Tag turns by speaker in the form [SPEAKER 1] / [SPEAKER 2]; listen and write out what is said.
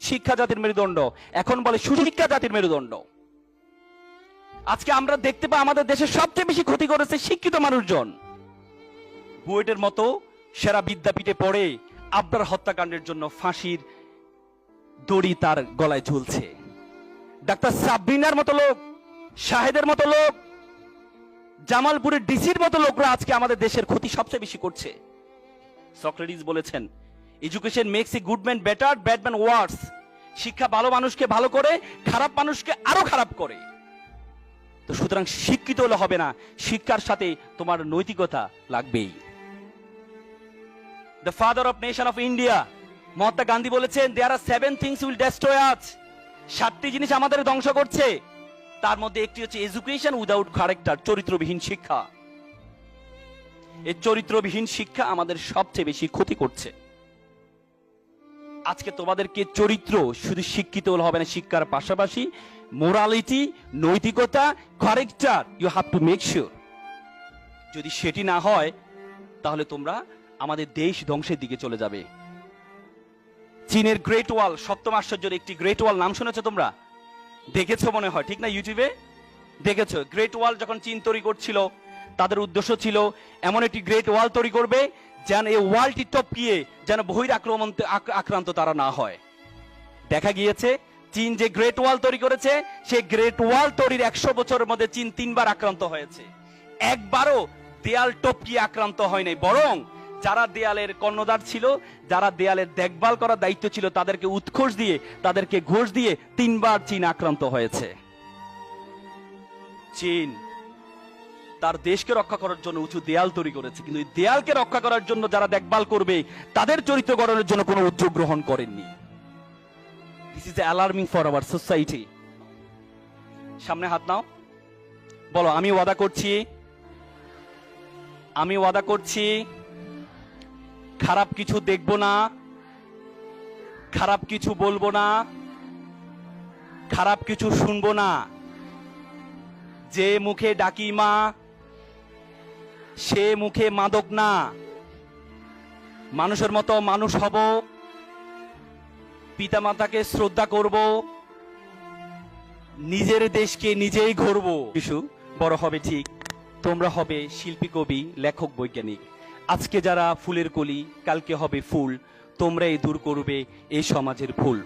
[SPEAKER 1] শিক্ষা জাতির মেরুদণ্ড, এখন বলে সুশিক্ষা জাতির মেরুদণ্ড। আজকে আমরা দেখতে পাই আমাদের দেশের সবচেয়ে বেশি ক্ষতি করেছে শিক্ষিত মানুষজন। বুয়েটের মতো সেরা বিদ্যাপীঠে পড়ে আবরার হত্যাকাণ্ডের জন্য ফাঁসির দড়ি তার গলায় ঝুলছে। ডাক্তার সাবরিনার মতো লোক, শাহেদের মতো লোক, জামালপুরের ডিসির মতো লোকরা আজকে আমাদের দেশের ক্ষতি সবচেয়ে বেশি করছে। সক্রেটিস বলেছেন, education makes a good man better, bad man worse. শিক্ষা ভালো মানুষকে ভালো করে, খারাপ মানুষকে আরো খারাপ করে। তো সুতরাং শিক্ষিত হলে হবে না, শিক্ষার সাথে তোমার নৈতিকতা লাগবেই। The father of nation of India Mahatma Gandhi বলেছেন, দেয়ার আর 7 things উইল ডেস্ট্রয় আস। 7টি জিনিস আমাদের ধ্বংস করছে, তার মধ্যে একটি হচ্ছে এডুকেশন উইদাউট ক্যারেক্টার, চরিত্রবিহীন শিক্ষা। এই চরিত্রবিহীন শিক্ষা আমাদের সবচেয়ে বেশি ক্ষতি করছে। আজকে তোমাদেরকে চরিত্র শুধু শিক্ষিত হলে হবে না, শিক্ষার পাশাপাশি মোরালিটি, নৈতিকতা, character you have to make sure. যদি সেটি না হয় তাহলে তোমরা আমাদের দেশ ধ্বংসের দিকে চলে যাবে। চীনের গ্রেট ওয়াল, 7ম আশ্চর্যের একটি গ্রেট ওয়াল, নাম শুনেছো তোমরা? দেখেছো মনে হয়, ঠিক না? ইউটিউবে দেখেছো। গ্রেট ওয়াল যখন চীন তৈরি করছিল, তাদের উদ্দেশ্য ছিল এমন একটি গ্রেট ওয়াল তৈরি করবে যেন এই ওয়ালটি টপকিয়ে যেন বহির আক্রান্ত তারা না হয়। দেখা গিয়েছে চীন যে গ্রেট ওয়াল তৈরি করেছে, সেই গ্রেট ওয়াল তৈরির 100 বছরের মধ্যে চীন 3বার আক্রান্ত হয়েছে। একবারও দেয়াল টপকিয়ে আক্রান্ত হয় নাই, বরং যারা দেয়ালের কর্ণধার ছিল, যারা দেয়ালের দেখভাল করার দায়িত্ব ছিল, তাদেরকে উৎকোচ দিয়ে, তাদেরকে ঘোষ দিয়ে 3বার চীন আক্রান্ত হয়েছে। চীন তার দেশকে রক্ষা করার জন্য উঁচু দেয়াল তৈরি করেছে, কিন্তু এই দেয়ালকে রক্ষা করার জন্য যারা দেখভাল করবে তাদের চরিত্র গঠনের জন্য কোনো উদ্যোগ গ্রহণ করেননি। This is alarming for our society. সামনে হাত নাও, বলো, আমি ওয়াদা করছি, আমি ওয়াদা করছি খারাপ কিছু দেখব না, খারাপ কিছু বলবো না, খারাপ কিছু শুনবো না। যে মুখে ডাকি মা, সে মুখে মাদক না। মানুষের মতো মানুষ হব, পিতামাতাকে শ্রদ্ধা করব, নিজের দেশকে নিজেই গড়ব। শিশু বড় হবে ঠিক, তোমরা হবে শিল্পী, কবি, লেখক, বৈজ্ঞানিক। আজকে যারা ফুলের কলি, কালকে হবে ফুল। তোমরাই দূর করবে এই সমাজের ভুল।